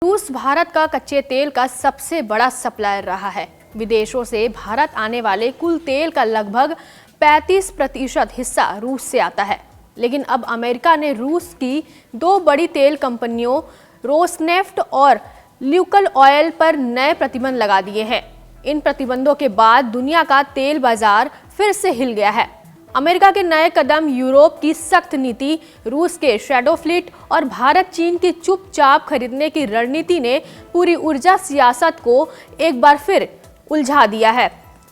रूस भारत का कच्चे तेल का सबसे बड़ा सप्लायर रहा है। विदेशों से भारत आने वाले कुल तेल का लगभग 35% हिस्सा रूस से आता है। लेकिन अब अमेरिका ने रूस की दो बड़ी तेल कंपनियों रोसनेफ्ट और ल्यूकल ऑयल पर नए प्रतिबंध लगा दिए हैं। इन प्रतिबंधों के बाद दुनिया का तेल बाजार फिर से हिल गया है। अमेरिका के नए कदम, यूरोप की सख्त नीति, रूस के शैडो फ्लीट और भारत चीन की चुपचाप खरीदने की रणनीति ने पूरी ऊर्जा सियासत को एक बार फिर उलझा दिया है।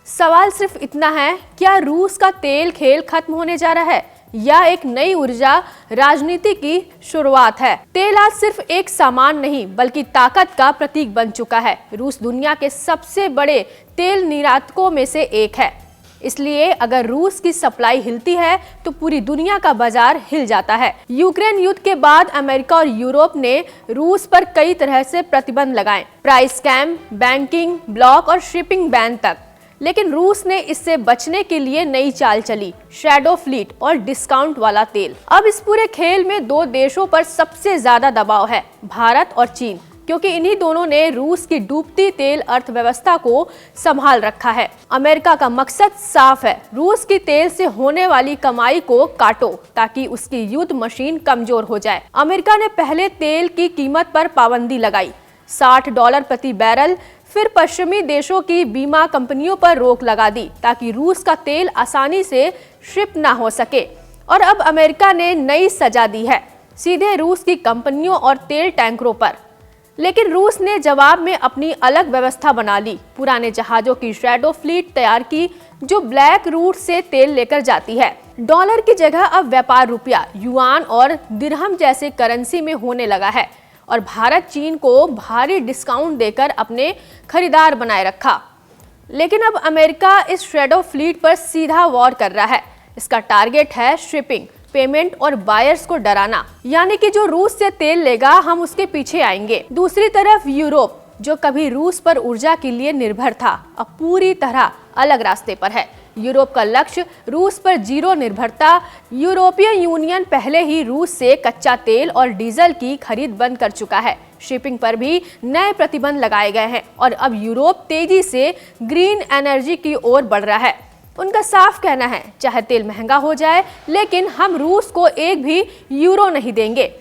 सवाल सिर्फ इतना है, क्या रूस का तेल खेल खत्म होने जा रहा है या एक नई ऊर्जा राजनीति की शुरुआत है? तेल आज सिर्फ एक सामान नहीं बल्कि ताकत का प्रतीक बन चुका है। रूस दुनिया के सबसे बड़े तेल निर्यातकों में से एक है। इसलिए अगर रूस की सप्लाई हिलती है तो पूरी दुनिया का बाजार हिल जाता है। यूक्रेन युद्ध के बाद अमेरिका और यूरोप ने रूस पर कई तरह से प्रतिबंध लगाए, प्राइस कैप, बैंकिंग ब्लॉक और शिपिंग बैन तक। लेकिन रूस ने इससे बचने के लिए नई चाल चली, शैडो फ्लीट और डिस्काउंट वाला तेल। अब इस पूरे खेल में दो देशों पर सबसे ज्यादा दबाव है, भारत और चीन, क्योंकि इन्हीं दोनों ने रूस की डूबती तेल अर्थव्यवस्था को संभाल रखा है। अमेरिका का मकसद साफ है, रूस की तेल से होने वाली कमाई को काटो ताकि उसकी युद्ध मशीन कमजोर हो जाए। अमेरिका ने पहले तेल की कीमत पर पाबंदी लगाई, $60 प्रति बैरल, फिर पश्चिमी देशों की बीमा कंपनियों पर रोक लगा दी ताकि रूस का तेल आसानी से शिप ना हो सके। और अब अमेरिका ने नई सजा दी है, सीधे रूस की कंपनियों और तेल टैंकरों पर। लेकिन रूस ने जवाब में अपनी अलग व्यवस्था बना ली, पुराने जहाजों की शैडो फ्लीट तैयार की जो ब्लैक रूट से तेल लेकर जाती है। डॉलर की जगह अब व्यापार रुपया, युआन और दिरहम जैसे करेंसी में होने लगा है। और भारत चीन को भारी डिस्काउंट देकर अपने खरीदार बनाए रखा। लेकिन अब अमेरिका इस शैडो फ्लीट पर सीधा वॉर कर रहा है। इसका टारगेट है शिपिंग, पेमेंट और बायर्स को डराना, यानी कि जो रूस से तेल लेगा हम उसके पीछे आएंगे। दूसरी तरफ यूरोप, जो कभी रूस पर ऊर्जा के लिए निर्भर था, अब पूरी तरह अलग रास्ते पर है। यूरोप का लक्ष्य रूस पर जीरो निर्भरता। यूरोपियन यूनियन पहले ही रूस से कच्चा तेल और डीजल की खरीद बंद कर चुका है। शिपिंग पर भी नए प्रतिबंध लगाए गए हैं और अब यूरोप तेजी से ग्रीन एनर्जी की ओर बढ़ रहा है। उनका साफ कहना है, चाहे तेल महंगा हो जाए लेकिन हम रूस को एक भी यूरो नहीं देंगे।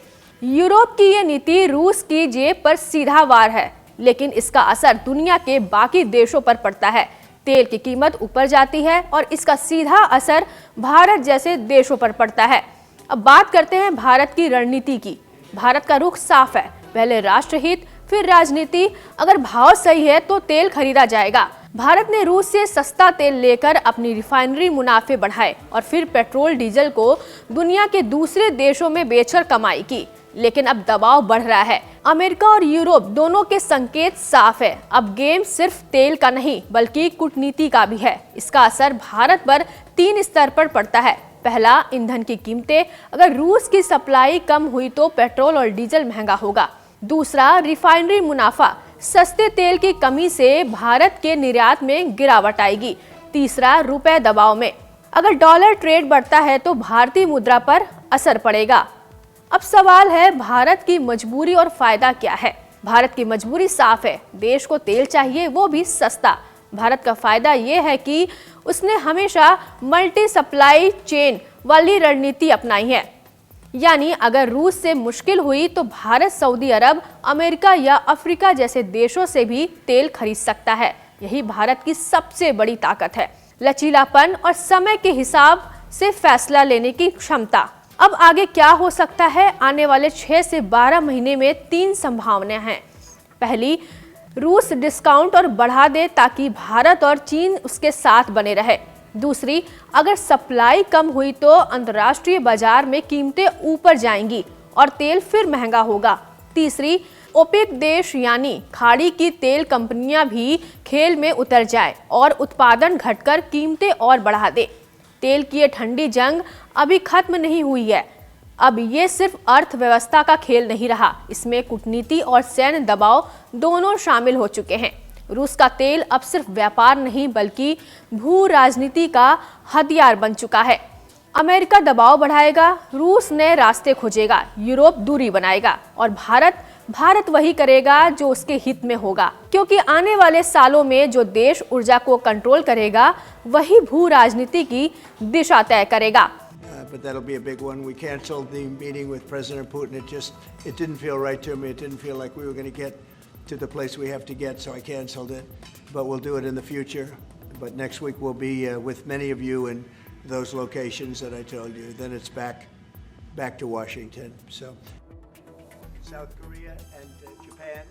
यूरोप की ये नीति रूस की जेब पर सीधा वार है, लेकिन इसका असर दुनिया के बाकी देशों पर पड़ता है। तेल की कीमत ऊपर जाती है और इसका सीधा असर भारत जैसे देशों पर पड़ता है। अब बात करते हैं भारत की रणनीति की। भारत का रुख साफ है, पहले राष्ट्रहित फिर राजनीति। अगर भाव सही है तो तेल खरीदा जाएगा। भारत ने रूस से सस्ता तेल लेकर अपनी रिफाइनरी मुनाफे बढ़ाए और फिर पेट्रोल डीजल को दुनिया के दूसरे देशों में बेचकर कमाई की। लेकिन अब दबाव बढ़ रहा है। अमेरिका और यूरोप दोनों के संकेत साफ है, अब गेम सिर्फ तेल का नहीं बल्कि कूटनीति का भी है। इसका असर भारत पर 3 स्तर पर पड़ता है। पहला, ईंधन की कीमतें। अगर रूस की सप्लाई कम हुई तो पेट्रोल और डीजल महंगा होगा। दूसरा, रिफाइनरी मुनाफा। सस्ते तेल की कमी से भारत के निर्यात में गिरावट आएगी। तीसरा, रुपए दबाव में। अगर डॉलर ट्रेड बढ़ता है तो भारतीय मुद्रा पर असर पड़ेगा। अब सवाल है, भारत की मजबूरी और फायदा क्या है? भारत की मजबूरी साफ है, देश को तेल चाहिए, वो भी सस्ता। भारत का फायदा ये है कि उसने हमेशा मल्टी सप्लाई चेन वाली रणनीति अपनाई है, यानी अगर रूस से मुश्किल हुई तो भारत सऊदी अरब, अमेरिका या अफ्रीका जैसे देशों से भी तेल खरीद सकता है। यही भारत की सबसे बड़ी ताकत है, लचीलापन और समय के हिसाब से फैसला लेने की क्षमता। अब आगे क्या हो सकता है? आने वाले 6 से 12 महीने में 3 संभावनाएं हैं। पहली, रूस डिस्काउंट और बढ़ा दे ताकि भारत और चीन उसके साथ बने रहे। दूसरी, अगर सप्लाई कम हुई तो अंतर्राष्ट्रीय बाजार में कीमतें ऊपर जाएंगी और तेल फिर महंगा होगा। तीसरी, ओपेक देश यानी खाड़ी की तेल कंपनियां भी खेल में उतर जाए और उत्पादन घटकर कीमतें और बढ़ा दे। तेल की ये ठंडी जंग अभी खत्म नहीं हुई है। अब ये सिर्फ अर्थव्यवस्था का खेल नहीं रहा, इसमें कूटनीति और सैन्य दबाव दोनों शामिल हो चुके हैं। रूस का तेल अब सिर्फ व्यापार नहीं बल्कि भू राजनीति का हथियार बन चुका है। अमेरिका दबाव बढ़ाएगा, रूस नए रास्ते खोजेगा, यूरोप दूरी बनाएगा और भारत भारत वही करेगा जो उसके हित में होगा, क्योंकि आने वाले सालों में जो देश ऊर्जा को कंट्रोल करेगा वही भू राजनीति की दिशा तय करेगा। But that'll be a big one. We canceled the meeting with President Putin. It didn't feel right to me. It didn't feel like we were going to get to the place we have to get, so I canceled it. But we'll do it in the future. But next week we'll be with many of you in those locations that I told you. Then it's back to Washington. So South Korea and Japan.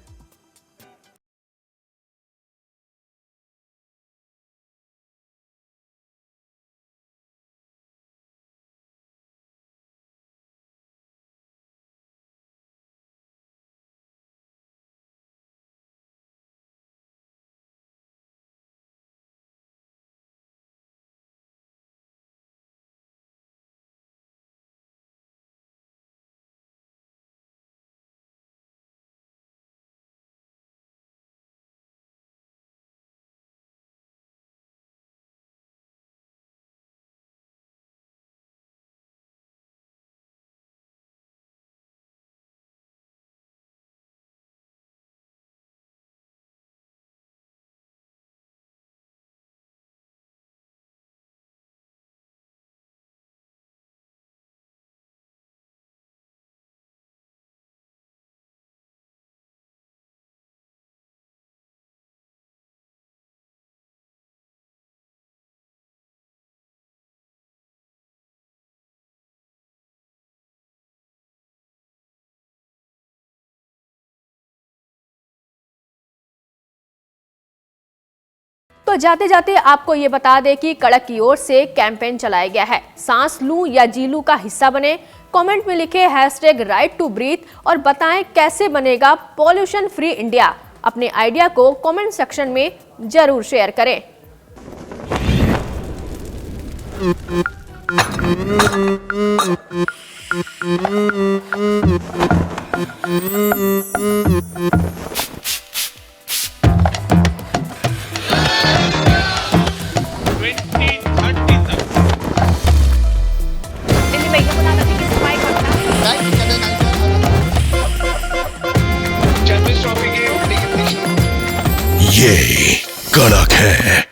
तो जाते जाते आपको ये बता दें कि कड़क की ओर से कैंपेन चलाया गया है। सांस लूं या जी लूं का हिस्सा बने, कमेंट में लिखे #RightToBreathe और बताएं कैसे बनेगा पॉल्यूशन फ्री इंडिया। अपने आइडिया को कमेंट सेक्शन में जरूर शेयर करें। ये कड़क है।